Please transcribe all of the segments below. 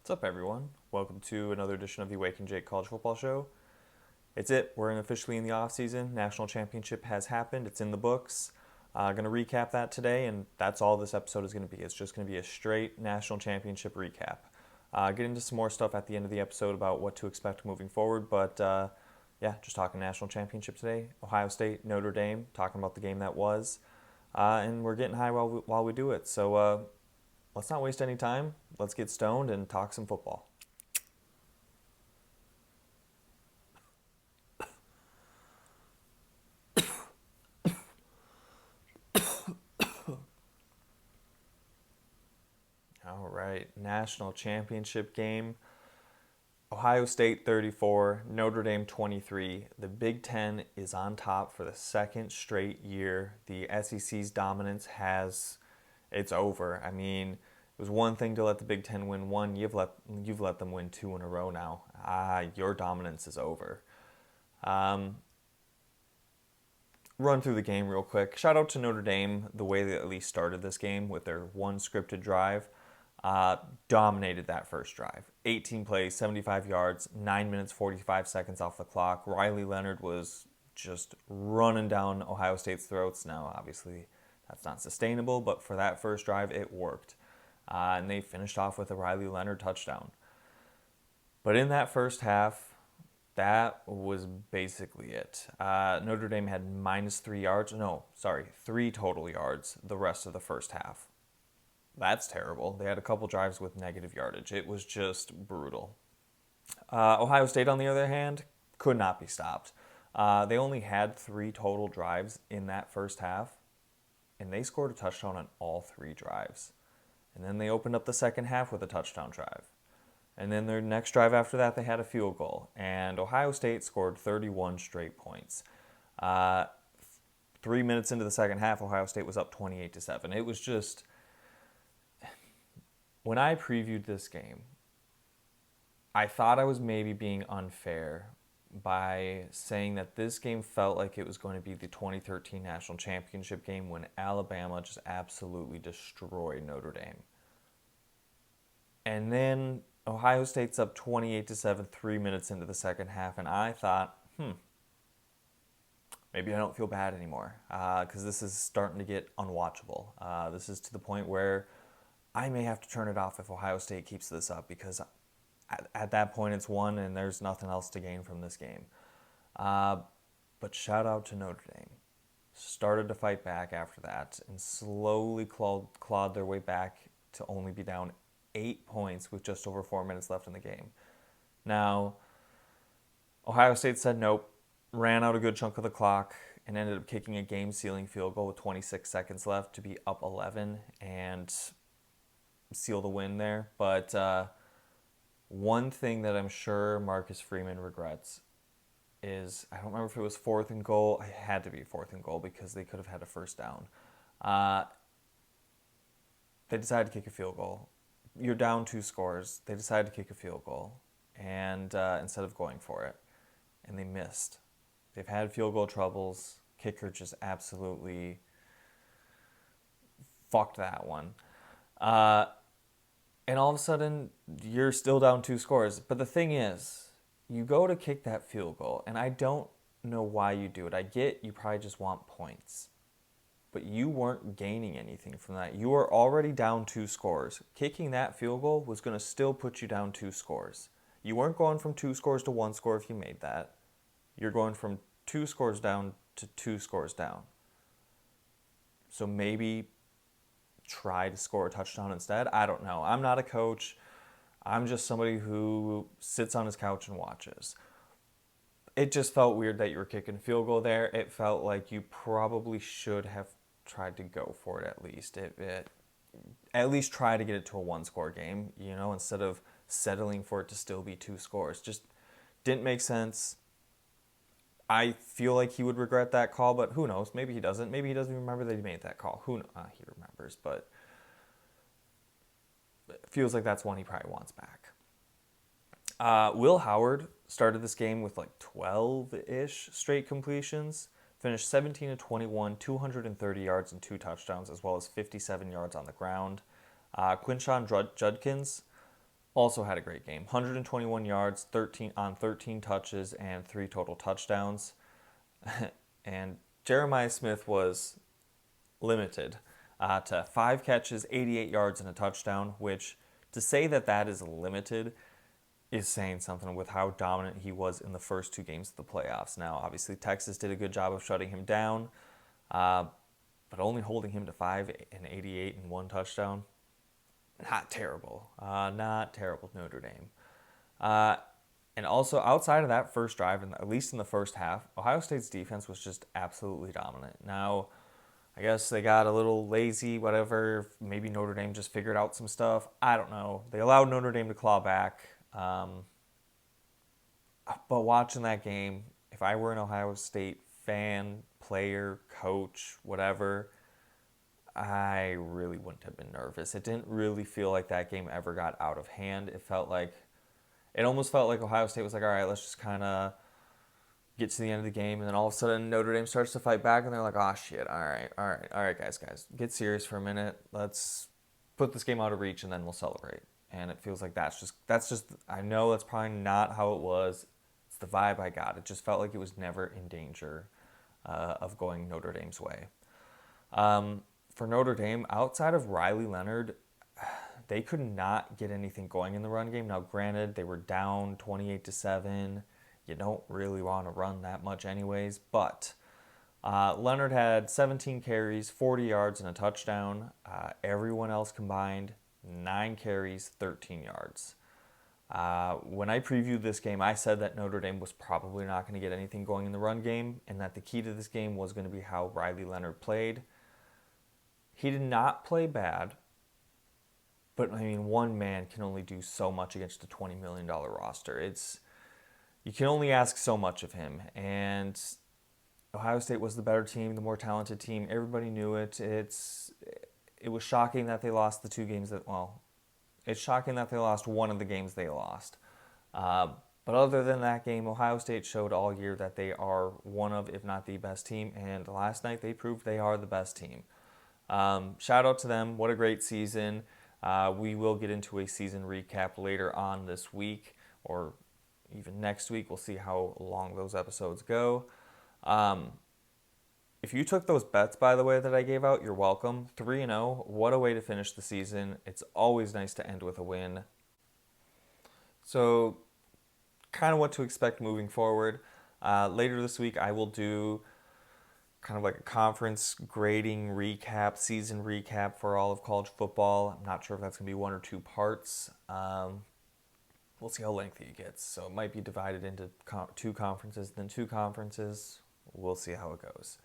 What's up, everyone? Welcome to another edition of the Wake and Jake College Football Show. It's it. We're officially in the off season. National championship has happened. It's in the books. Going to recap that today, and that's all this episode is going to be. It's just going to be a straight national championship recap. Get into some more stuff at the end of the episode about what to expect moving forward, but yeah, just talking national championship today. Ohio State, Notre Dame, talking about the game that was, and we're getting high while we do it. So let's not waste any time. Let's get stoned and talk some football. All right, national championship game. Ohio State 34, Notre Dame 23. The Big Ten is on top for the second straight year. The SEC's dominance it's over. I mean, it was one thing to let the Big Ten win one. You've let them win two in a row now. Your dominance is over. Run through the game real quick. Shout out to Notre Dame, the way they at least started this game with their one scripted drive. Dominated that first drive. 18 plays, 75 yards, 9 minutes, 45 seconds off the clock. Riley Leonard was just running down Ohio State's throats. Now, obviously, that's not sustainable, but for that first drive, it worked. And they finished off with a Riley Leonard touchdown. But in that first half, that was basically it. Notre Dame had minus 3 yards. No, sorry, 3 total yards the rest of the first half. That's terrible. They had a couple drives with negative yardage. It was just brutal. Ohio State, on the other hand, could not be stopped. They only had 3 total drives in that first half, and they scored a touchdown on all 3 drives. And then they opened up the second half with a touchdown drive. And then their next drive after that, they had a field goal. And Ohio State scored 31 straight points. 3 minutes into the second half, Ohio State was up 28-7. It was just... When I previewed this game, I thought I was maybe being unfair by saying that this game felt like it was going to be the 2013 National Championship game when Alabama just absolutely destroyed Notre Dame. And then Ohio State's up 28-7 3 minutes into the second half, and I thought, maybe I don't feel bad anymore because this is starting to get unwatchable. This is to the point where I may have to turn it off if Ohio State keeps this up because at that point it's won and there's nothing else to gain from this game. But shout out to Notre Dame. Started to fight back after that and slowly clawed their way back to only be down 8 points with just over 4 minutes left in the game. Now, Ohio State said nope, ran out a good chunk of the clock, and ended up kicking a game-sealing field goal with 26 seconds left to be up 11 and seal the win there. But one thing that I'm sure Marcus Freeman regrets is, I don't remember if it was 4th and goal. It had to be 4th and goal because they could have had a first down. They decided to kick a field goal. You're down 2 scores. They decided to kick a field goal and instead of going for it. And they missed. They've had field goal troubles. Kicker just absolutely fucked that one. And all of a sudden, you're still down 2 scores. But the thing is, you go to kick that field goal, and I don't know why you do it. I get you probably just want points. But you weren't gaining anything from that. You were already down 2 scores. Kicking that field goal was going to still put you down 2 scores. You weren't going from 2 scores to 1 score if you made that. You're going from 2 scores down to 2 scores down. So maybe try to score a touchdown instead. I don't know. I'm not a coach. I'm just somebody who sits on his couch and watches. It just felt weird that you were kicking a field goal there. It felt like you probably should have tried to go for it at least. At least try to get it to a 1-score game, instead of settling for it to still be 2 scores. Just didn't make sense. I feel like he would regret that call, but who knows? Maybe he doesn't. Maybe he doesn't even remember that he made that call. Who knows? He remembers, but it feels like that's one he probably wants back. Will Howard started this game with like 12-ish straight completions, finished 17-21, 230 yards and 2 touchdowns, as well as 57 yards on the ground. Quinshon Judkins also had a great game. 121 yards, 13 touches, and 3 total touchdowns. And Jeremiah Smith was limited to 5 catches, 88 yards, and a touchdown, which to say that that is limited is saying something with how dominant he was in the first 2 games of the playoffs. Now, obviously, Texas did a good job of shutting him down, uh, but only holding him to 5 and 88 and 1 touchdown, not terrible. Not terrible, Notre Dame. Uh, and also, outside of that first drive, and at least in the first half, Ohio State's defense was just absolutely dominant. Now, I guess they got a little lazy, whatever. Maybe Notre Dame just figured out some stuff. I don't know. They allowed Notre Dame to claw back. But watching that game, if I were an Ohio State fan, player, coach, whatever, I really wouldn't have been nervous. It didn't really feel like that game ever got out of hand. It almost felt like Ohio State was like, all right, let's just kind of get to the end of the game, and then all of a sudden Notre Dame starts to fight back, and they're like, oh shit, all right, guys, get serious for a minute. Let's put this game out of reach, and then we'll celebrate. And it feels like that's just. I know that's probably not how it was. It's the vibe I got. It just felt like it was never in danger of going Notre Dame's way. For Notre Dame, outside of Riley Leonard, they could not get anything going in the run game. Now, granted, they were down 28-7. You don't really want to run that much anyways, but Leonard had 17 carries, 40 yards, and a touchdown. Everyone else combined, 9 carries, 13 yards. When I previewed this game, I said that Notre Dame was probably not going to get anything going in the run game, and that the key to this game was going to be how Riley Leonard played. He did not play bad, but I mean, one man can only do so much against a $20 million roster. You can only ask so much of him, and Ohio State was the better team, the more talented team. Everybody knew it. It was shocking that they lost the 2 games it's shocking that they lost one of the games they lost. But other than that game, Ohio State showed all year that they are one of, if not the best team, and last night they proved they are the best team. Shout out to them. What a great season. We will get into a season recap later on this week, or even next week. We'll see how long those episodes go. If you took those bets, by the way, that I gave out, you're welcome. 3-0. What a way to finish the season. It's always nice to end with a win. So, kind of what to expect moving forward. Later this week, I will do kind of like a conference grading recap, season recap for all of college football. I'm not sure if that's going to be 1 or 2 parts. We'll see how lengthy it gets. So it might be divided into 2 conferences, then 2 conferences. We'll see how it goes.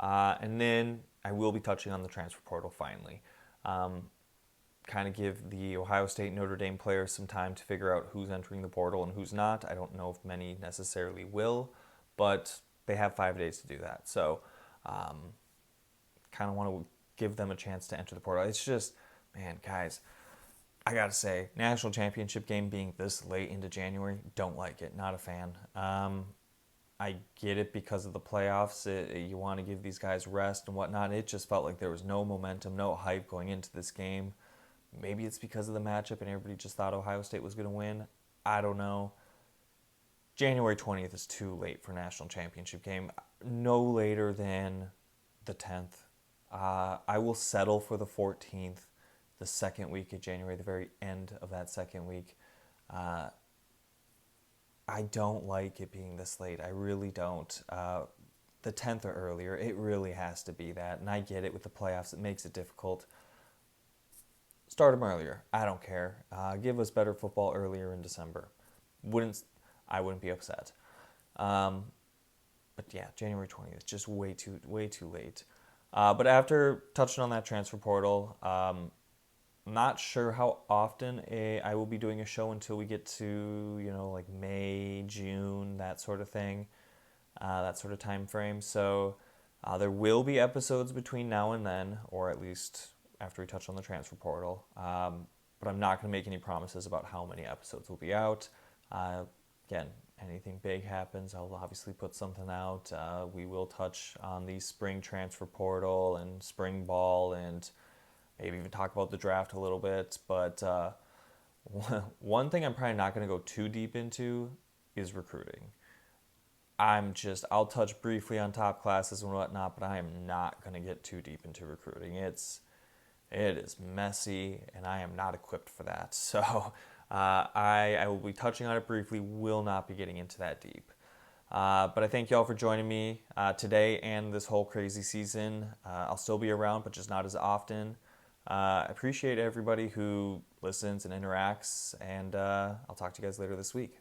And then I will be touching on the transfer portal finally. Kind of give the Ohio State Notre Dame players some time to figure out who's entering the portal and who's not. I don't know if many necessarily will, but they have 5 days to do that. So kind of want to give them a chance to enter the portal. It's just, man, guys, I got to say, national championship game being this late into January, don't like it. Not a fan. I get it because of the playoffs. You want to give these guys rest and whatnot. It just felt like there was no momentum, no hype going into this game. Maybe it's because of the matchup and everybody just thought Ohio State was going to win. I don't know. January 20th is too late for national championship game. No later than the 10th. I will settle for the 14th, the second week of January, the very end of that second week. I don't like it being this late. I really don't. The 10th or earlier, it really has to be that. And I get it with the playoffs. It makes it difficult. Start them earlier. I don't care. Give us better football earlier in December. I wouldn't be upset. But yeah, January 20th, just way too late. But after touching on that transfer portal, not sure how often I will be doing a show until we get to, like May, June, that sort of thing, that sort of time frame. So there will be episodes between now and then, or at least after we touch on the transfer portal. But I'm not going to make any promises about how many episodes will be out. Again, anything big happens, I'll obviously put something out. We will touch on the spring transfer portal and spring ball and maybe even talk about the draft a little bit. But One thing I'm probably not going to go too deep into is recruiting. I'll touch briefly on top classes and whatnot, but I am not going to get too deep into recruiting. It is messy, and I am not equipped for that. So I will be touching on it briefly, will not be getting into that deep. But I thank y'all for joining me today and this whole crazy season. I'll still be around, but just not as often. I appreciate everybody who listens and interacts, and I'll talk to you guys later this week.